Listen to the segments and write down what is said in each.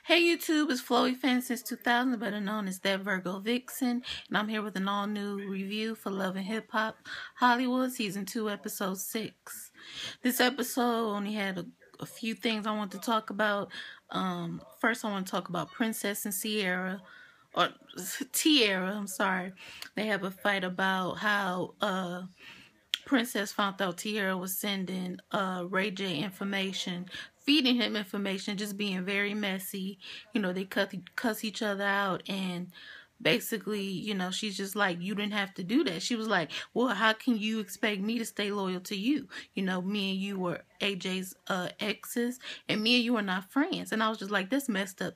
Hey YouTube, it's Flowy Fan since 2000, better known as that Virgo Vixen, and I'm here with an all-new review for Love and Hip Hop Hollywood, Season 2, Episode 6. This episode only had a few things I want to talk about. First, I want to talk about Princess and Sierra, or Tiara, I'm sorry. They have a fight about how, Princess found out Tiara was sending Ray J information, feeding him information, just being very messy. They cuss each other out, and basically, she's just like, you didn't have to do that. She was like, well, how can you expect me to stay loyal to you? Me and you were AJ's exes, and me and you are not friends. And I was just like, that's messed up,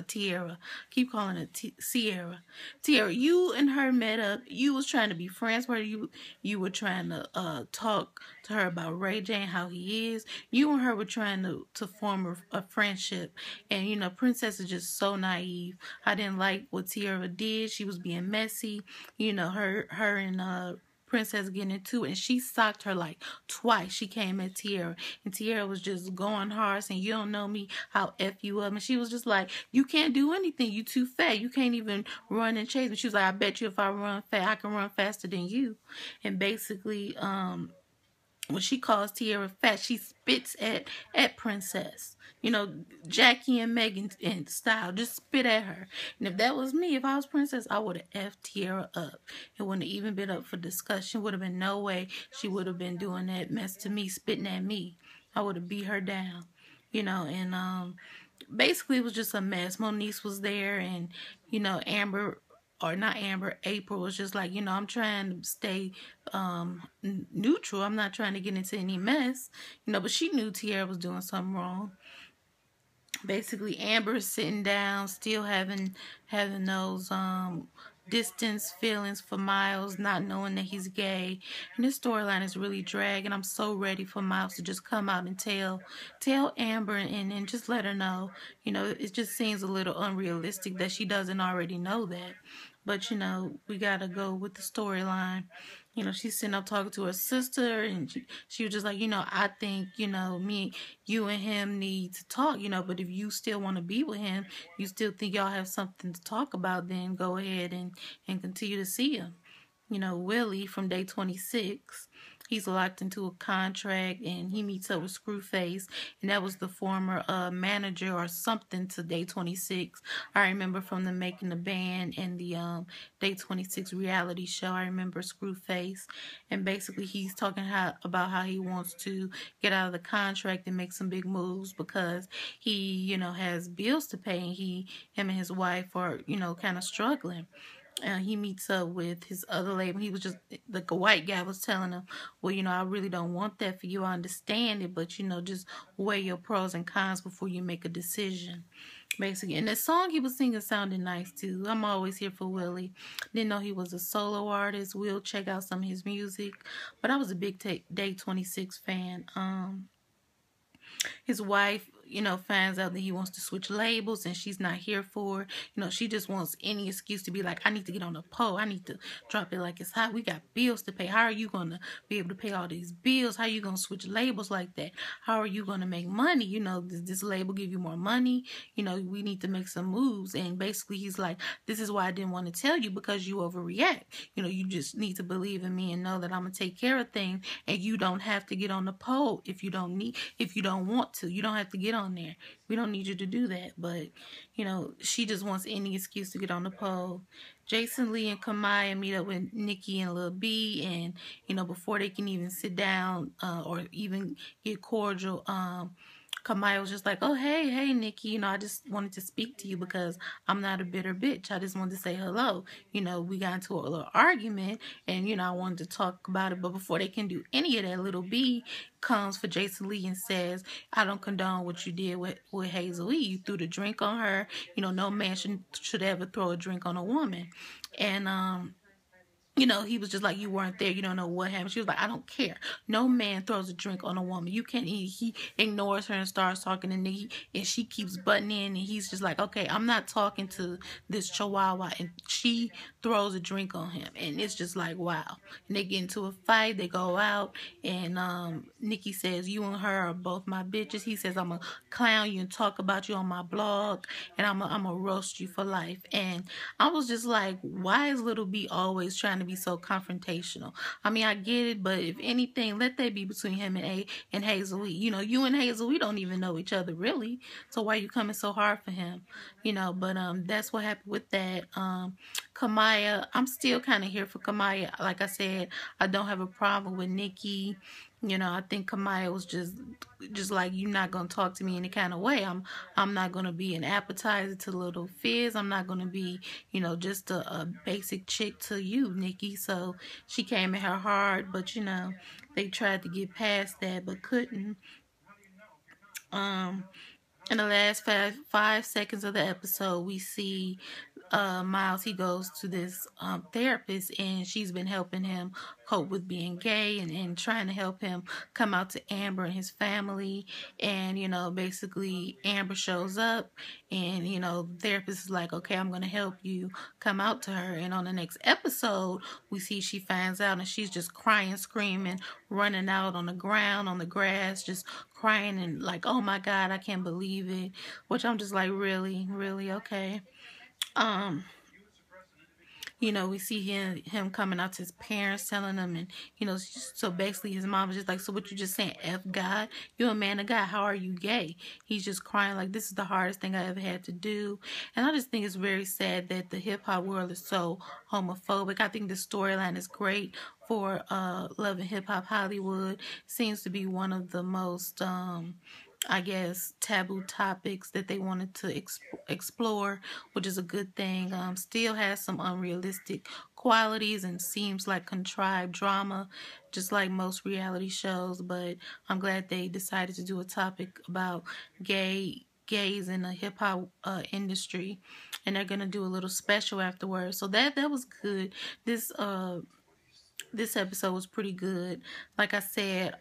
Tiara. Keep calling her Sierra. Tiara, you and her met up. You was trying to be friends with her. You were trying to talk to her about Ray J and how he is. You and her were trying to form a friendship. And, Princess is just so naive. I didn't like what Tiara did. She was being messy. Her and Princess getting into it, and she socked her like twice. She came at Tiara, and Tiara was just going hard, saying, you don't know me, I'll F you up. And she was just like, you can't do anything, you too fat, you can't even run and chase me. She was like, I bet you if I run fast, I can run faster than you. And basically, when she calls Tiara fat, she spits at Princess. Jackie and Megan in style, just spit at her. And if that was me, if I was Princess, I would have effed Tiara up. It wouldn't have even been up for discussion. Would have been no way she would have been doing that mess to me, spitting at me. I would have beat her down. And basically it was just a mess. Moniece was there, and Amber, or not Amber, April was just like, I'm trying to stay neutral. I'm not trying to get into any mess, but she knew Tiara was doing something wrong. Basically, Amber's sitting down, still having those distance feelings for Miles, not knowing that he's gay. And this storyline is really dragging. I'm so ready for Miles to just come out and tell Amber and just let her know. It just seems a little unrealistic that she doesn't already know that. But, we got to go with the storyline. She's sitting up talking to her sister, and she was just like, I think, you and him need to talk, but if you still want to be with him, you still think y'all have something to talk about, then go ahead and continue to see him. Willie from day 26, he's locked into a contract, and he meets up with Screwface, and that was the former manager or something to day 26. I remember from the Making the Band and the day 26 reality show. I remember Screwface, and basically he's talking about how he wants to get out of the contract and make some big moves because he, has bills to pay, and him and his wife are, kind of struggling. He meets up with his other label. He was just, like, a white guy was telling him, well, I really don't want that for you. I understand it, but, just weigh your pros and cons before you make a decision, basically. And the song he was singing sounded nice, too. I'm always here for Willie. Didn't know he was a solo artist. We'll check out some of his music. But I was a big Day 26 fan. His wife, finds out that he wants to switch labels, and she's not here for it. She just wants any excuse to be like, I need to get on the pole. I need to drop it like it's hot. We got bills to pay. How are you going to be able to pay all these bills? How are you going to switch labels like that? How are you going to make money? Does this label give you more money? We need to make some moves. And basically he's like, this is why I didn't want to tell you, because you overreact. You just need to believe in me and know that I'm going to take care of things, and you don't have to get on the pole if you don't want to. You don't have to get on there. We don't need you to do that. But, she just wants any excuse to get on the pole. Jason Lee and Kamaya meet up with Nikki and Lil B, and, before they can even sit down or even get cordial, Kamaya was just like, oh, hey, Nikki, I just wanted to speak to you because I'm not a bitter bitch. I just wanted to say hello. We got into a little argument, and, I wanted to talk about it. But before they can do any of that, Little B comes for Jason Lee and says, I don't condone what you did with Hazel E. You threw the drink on her. No man should ever throw a drink on a woman. And, you know, he was just like, you weren't there, you don't know what happened. She was like, I don't care. No man throws a drink on a woman. You can't. He ignores her and starts talking to Nikki, and she keeps butting in, and he's just like, okay, I'm not talking to this chihuahua. And she throws a drink on him, and it's just like, wow. And they get into a fight. They go out, and Nikki says, you and her are both my bitches. He says, I'm gonna clown you and talk about you on my blog, and I'm gonna roast you for life. And I was just like, why is Little B always trying to be so confrontational? I mean, I get it, but if anything, let that be between him and Hazel. You know, you and Hazel, we don't even know each other really. So why are you coming so hard for him? You know, but that's what happened with that. Kamaya, I'm still kind of here for Kamaya. Like I said, I don't have a problem with Nikki. You know, I think Kamaya was just like, you're not gonna talk to me any kind of way. I'm not gonna be an appetizer to Little Fizz. I'm not gonna be, you know, just a basic chick to you, Nikki. So she came at her hard, but you know, they tried to get past that but couldn't. In the last five seconds of the episode, we see Miles. He goes to this therapist, and she's been helping him cope with being gay and trying to help him come out to Amber and his family. And you know, basically Amber shows up, and you know, the therapist is like, okay, I'm gonna help you come out to her. And on the next episode, we see she finds out, and she's just crying, screaming, running out on the ground, on the grass, just crying and like, oh my God, I can't believe it. Which I'm just like, really, really, okay. You know, we see him coming out to his parents, telling them, and you know, so basically his mom was just like, so what you just saying, F God? You're a man of God, how are you gay? He's just crying like, this is the hardest thing I ever had to do. And I just think it's very sad that the hip-hop world is so homophobic. I think the storyline is great for Love and Hip Hop Hollywood. Seems to be one of the most I guess, taboo topics that they wanted to explore, which is a good thing. Still has some unrealistic qualities and seems like contrived drama, just like most reality shows. But I'm glad they decided to do a topic about gays in the hip hop industry, and they're gonna do a little special afterwards. So that was good. This episode was pretty good. Like I said,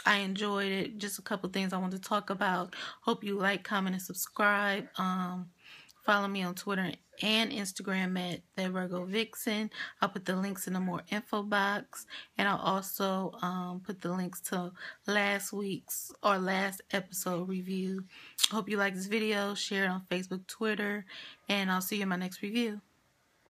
I enjoyed it. Just a couple things I want to talk about. Hope you like, comment, and subscribe. Follow me on Twitter and Instagram at The Virgo Vixen. I'll put the links in the more info box. And I'll also put the links to last week's or last episode review. Hope you like this video. Share it on Facebook, Twitter. And I'll see you in my next review.